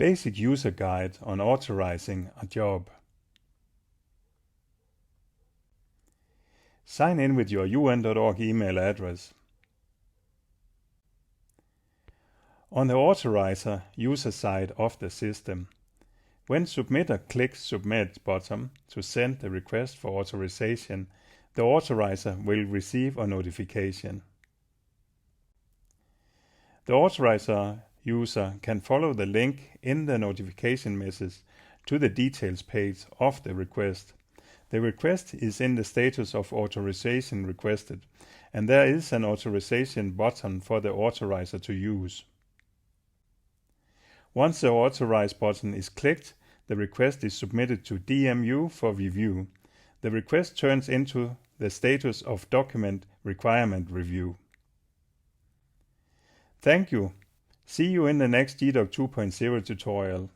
Basic user guide on authorizing a job. Sign in with your un.org email address. On the Authorizer user side of the system, when submitter clicks Submit button to send the request for authorization, the Authorizer will receive a notification. The Authorizer user can follow the link in the notification message to the details page of the request. The request is in the status of authorization requested, and there is an authorization button for the Authorizer to use. Once the Authorize button is clicked, the request is submitted to DMU for review. The request turns into the status of Document Requirement Review. Thank you. See you in the next gDoc 2.0 tutorial.